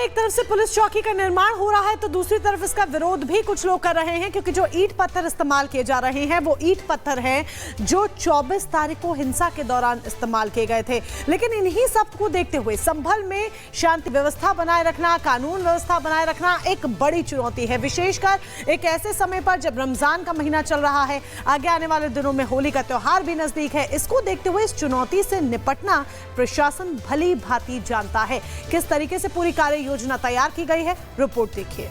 एक तरफ से पुलिस चौकी का निर्माण हो रहा है तो दूसरी तरफ इसका विरोध भी कुछ लोग कर रहे हैं, क्योंकि जो ईंट पत्थर इस्तेमाल किए जा रहे हैं वो ईंट पत्थर हैं जो 24 तारीख को हिंसा के दौरान इस्तेमाल किए गए थे। लेकिन इन्हीं सब को देखते हुए संभल में शांति व्यवस्था बनाए रखना, कानून व्यवस्था बनाए रखना एक बड़ी चुनौती है, विशेषकर एक ऐसे समय पर जब रमजान का महीना चल रहा है, आगे आने वाले दिनों में होली का त्योहार भी नजदीक है। इसको देखते हुए इस चुनौती से निपटना प्रशासन भली भांति जानता है। किस तरीके से पूरी कार्य योजना तैयार की गई है, रिपोर्ट देखिए।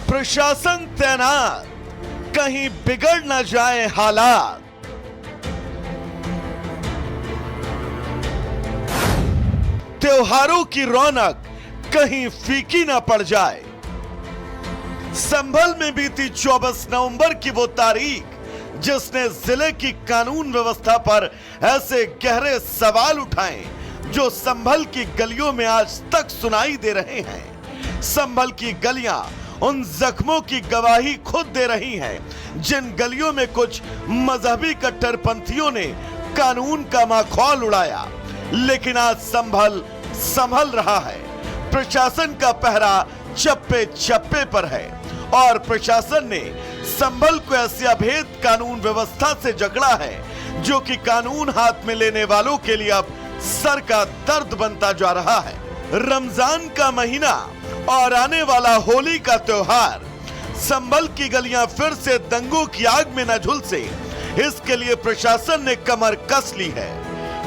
प्रशासन तैनात, कहीं बिगड़ न जाए हालात। त्योहारों की रौनक कहीं फीकी न पड़ जाए। संभल में बीती 24 नवंबर की वो तारीख जिसने जिले की कानून व्यवस्था पर ऐसे गहरे सवाल उठाए जो संभल की गलियों में आज तक सुनाई दे रहे हैं। संभल की गलियां उन जख्मों की गवाही खुद दे रही हैं जिन गलियों में कुछ मजहबी कट्टरपंथियों ने कानून का माखौल उड़ाया। लेकिन आज संभल संभल रहा है। प्रशासन का पहरा चप्पे चप्पे पर है और प्रशासन ने संभल को ऐसी अभेद कानून व्यवस्था से जकड़ा है जो कि कानून हाथ में लेने वालों के लिए अब सर का दर्द बनता जा रहा है। रमजान का महीना और आने वाला होली का त्योहार, संभल की गलियां फिर से दंगों की आग में न झुलसे, इसके लिए प्रशासन ने कमर कस ली है।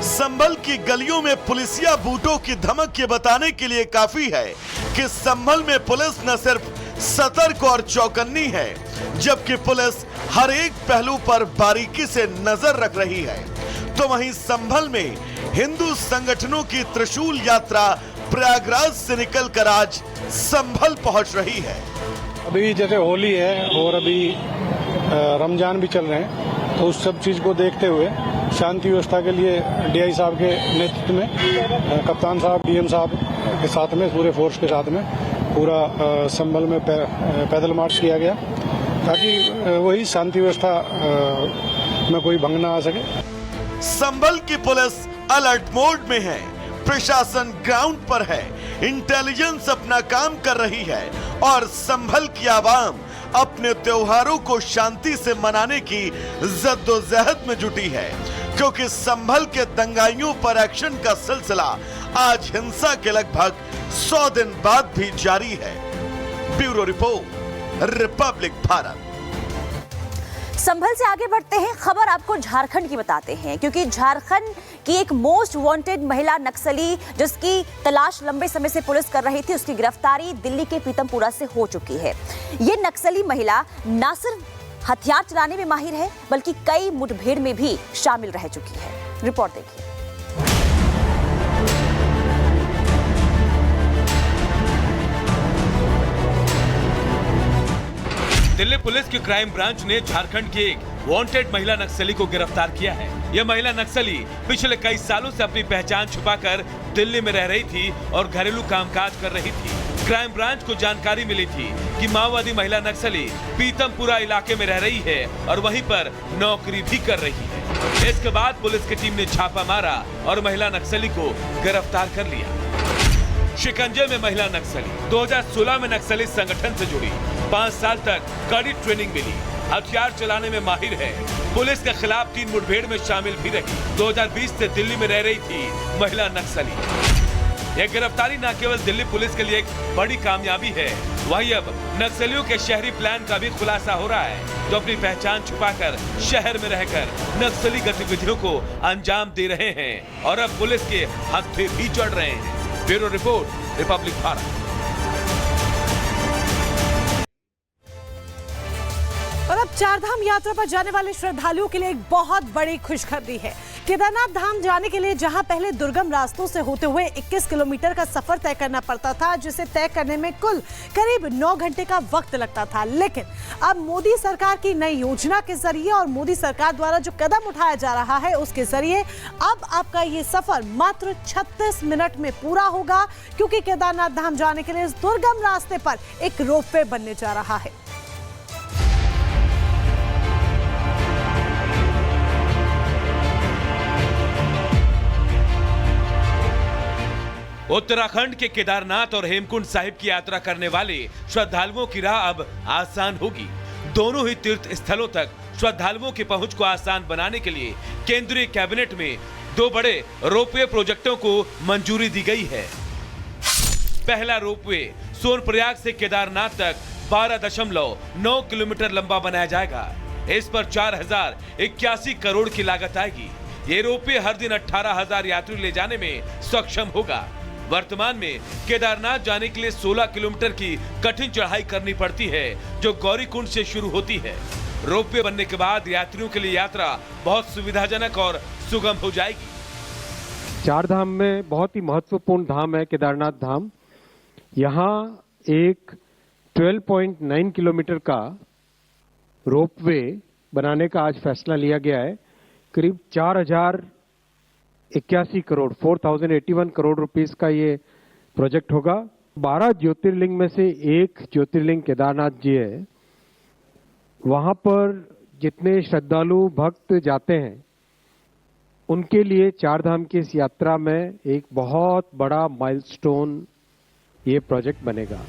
संभल की गलियों में पुलिसिया बूटों की धमक ये बताने के लिए काफी है कि संभल में पुलिस न सिर्फ सतर्क और चौकन्नी है, जबकि पुलिस हर एक पहलू पर बारीकी से नजर रख रही है। तो वहीं संभल में हिंदू संगठनों की त्रिशूल यात्रा प्रयागराज से निकलकर आज संभल पहुंच रही है। अभी जैसे होली है और अभी रमजान भी चल रहे हैं, तो उस सब चीज को देखते हुए शांति व्यवस्था के लिए डीआई साहब के नेतृत्व में, कप्तान साहब, डीएम साहब के साथ में, पूरे फोर्स के साथ में पूरा संभल में पैदल मार्च किया गया ताकि वही शांति व्यवस्था में कोई भंग न आ सके। संभल की पुलिस अलर्ट मोड में है, प्रशासन ग्राउंड पर है, इंटेलिजेंस अपना काम कर रही है और संभल की आवाम अपने त्योहारों को शांति से मनाने की जद्दोजहद में जुटी है, क्योंकि संभल के दंगाइयों पर एक्शन का सिलसिला आज हिंसा के लगभग 100 दिन बाद भी जारी है। Bureau report, republic Bharat. Sambhal से आगे बढ़ते हैं, खबर आपको झारखंड की बताते हैं, क्योंकि झारखंड की एक मोस्ट वांटेड महिला नक्सली जिसकी तलाश लंबे समय से पुलिस कर रही थी, उसकी गिरफ्तारी दिल्ली के पीतमपुरा से हो चुकी है। ये नक्सली महिला न सिर्फ हथियार चलाने में माहिर है बल्कि कई मुठभेड़ में भी शामिल रह चुकी है। रिपोर्ट देखिए। दिल्ली पुलिस की क्राइम ब्रांच ने झारखंड की एक वांटेड महिला नक्सली को गिरफ्तार किया है। यह महिला नक्सली पिछले कई सालों से अपनी पहचान छुपाकर दिल्ली में रह रही थी और घरेलू कामकाज कर रही थी। क्राइम ब्रांच को जानकारी मिली थी कि माओवादी महिला नक्सली पीतमपुरा इलाके में रह रही है और वहीं पर नौकरी भी कर रही है। इसके बाद पुलिस की टीम ने छापा मारा और महिला नक्सली को गिरफ्तार कर लिया। शिकंजे में महिला नक्सली 2016 में नक्सली संगठन से जुड़ी, 5 साल तक कड़ी ट्रेनिंग मिली, हथियार चलाने में माहिर है। पुलिस के खिलाफ 3 मुठभेड़ में शामिल भी रही। 2020 से दिल्ली में रह रही थी महिला नक्सली। यह गिरफ्तारी न केवल दिल्ली पुलिस के लिए एक बड़ी कामयाबी है, वहीं अब नक्सलियों के शहरी प्लान का भी खुलासा हो रहा है, जो अपनी पहचान छुपाकर शहर में रहकर नक्सली गतिविधियों को अंजाम दे रहे हैं और अब पुलिस के हत्थे भी चढ़ रहे हैं। Bureau report, republic Bharat. और अब चारधाम यात्रा पर जाने वाले श्रद्धालुओं के लिए एक बहुत बड़ी खुशखबरी है। केदारनाथ धाम जाने के लिए जहां पहले दुर्गम रास्तों से होते हुए 21 किलोमीटर का सफर तय करना पड़ता था, जिसे तय करने में कुल करीब 9 घंटे का वक्त लगता था, लेकिन अब मोदी सरकार की नई योजना के जरिए और मोदी सरकार द्वारा जो कदम उठाया जा रहा है उसके जरिए अब आपका ये सफर मात्र 36 मिनट में पूरा होगा, क्योंकि केदारनाथ धाम जाने के लिए इस दुर्गम रास्ते पर एक रोपवे बनने जा रहा है। उत्तराखंड के केदारनाथ और हेमकुंड साहिब की यात्रा करने वाले श्रद्धालुओं की राह अब आसान होगी। दोनों ही तीर्थ स्थलों तक श्रद्धालुओं की पहुंच को आसान बनाने के लिए केंद्रीय कैबिनेट में 2 बड़े रोपवे प्रोजेक्टों को मंजूरी दी गई है। पहला रोपवे सोनप्रयाग से केदारनाथ तक 12.9 किलोमीटर लंबा बनाया जाएगा। इस पर 4081 करोड़ की लागत आएगी। ये रोपवे हर दिन 18,000 यात्री ले जाने में सक्षम होगा। वर्तमान में केदारनाथ जाने के लिए 16 किलोमीटर की कठिन चढ़ाई करनी पड़ती है, जो गौरीकुंड से शुरू होती है। रोपवे बनने के बाद यात्रियों के लिए यात्रा बहुत सुविधाजनक और सुगम हो जाएगी। 4 धाम में बहुत ही महत्वपूर्ण धाम है केदारनाथ धाम। यहाँ एक 12.9 किलोमीटर का रोपवे बनाने का आज फैसला लिया गया है। करीब 4081 करोड़ 4081 करोड़ रुपीस का ये प्रोजेक्ट होगा। 12 ज्योतिर्लिंग में से एक ज्योतिर्लिंग केदारनाथ जी है। वहां पर जितने श्रद्धालु भक्त जाते हैं उनके लिए 4 धाम की इस यात्रा में एक बहुत बड़ा माइलस्टोन ये प्रोजेक्ट बनेगा।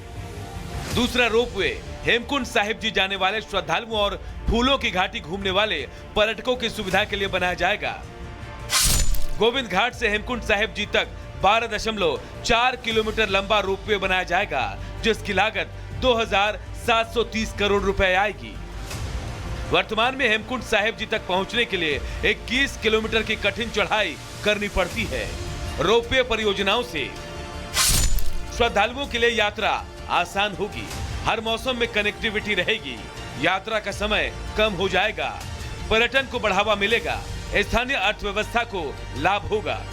दूसरा रोपवे हेमकुंड साहिब जी जाने वाले श्रद्धालुओं और फूलों की घाटी घूमने वाले पर्यटकों की सुविधा के लिए बनाया जाएगा। गोविंद घाट से हेमकुंड साहिब जी तक 12.4 किलोमीटर लंबा रोपवे बनाया जाएगा, जिसकी लागत 2,730 करोड़ रुपए आएगी। वर्तमान में हेमकुंड साहिब जी तक पहुंचने के लिए 21 किलोमीटर की कठिन चढ़ाई करनी पड़ती है। रोपवे परियोजनाओं से श्रद्धालुओं के लिए यात्रा आसान होगी। हर मौसम में कनेक्टिविटी रहेगी। यात्रा का समय कम हो जाएगा। पर्यटन को बढ़ावा मिलेगा। स्थानीय अर्थव्यवस्था को लाभ होगा।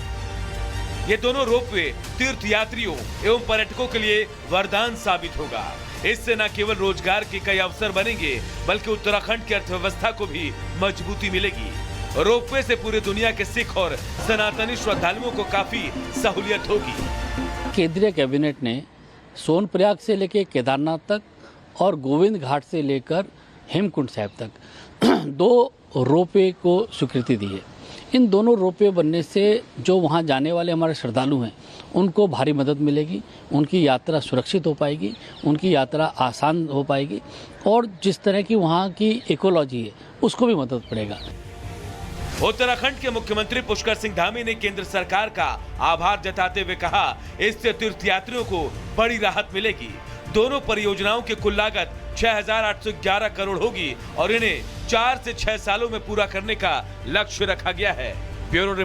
ये दोनों रोपवे तीर्थ यात्रियों एवं पर्यटकों के लिए वरदान साबित होगा। इससे न केवल रोजगार के कई अवसर बनेंगे, बल्कि उत्तराखंड की अर्थव्यवस्था को भी मजबूती मिलेगी। रोपवे से पूरी दुनिया के सिख और सनातनी श्रद्धालुओं को काफी सहूलियत होगी। केंद्रीय कैबिनेट ने सोनप्रयाग से लेकर केदारनाथ तक और गोविंद घाट से लेकर हेमकुंड साहिब तक 2 रोपवे को स्वीकृति दी है। इन दोनों रोपवे बनने से जो वहाँ जाने वाले हमारे श्रद्धालु हैं उनको भारी मदद मिलेगी। उनकी यात्रा सुरक्षित हो पाएगी, उनकी यात्रा आसान हो पाएगी और जिस तरह की वहाँ की इकोलॉजी है उसको भी मदद पड़ेगा। उत्तराखंड के मुख्यमंत्री पुष्कर सिंह धामी ने केंद्र सरकार का आभार जताते हुए कहा, इससे तीर्थयात्रियों को बड़ी राहत मिलेगी। दोनों परियोजनाओं की कुल लागत 6,811 करोड़ होगी और इन्हें 4 से 6 सालों में पूरा करने का लक्ष्य रखा गया है। ब्यूरो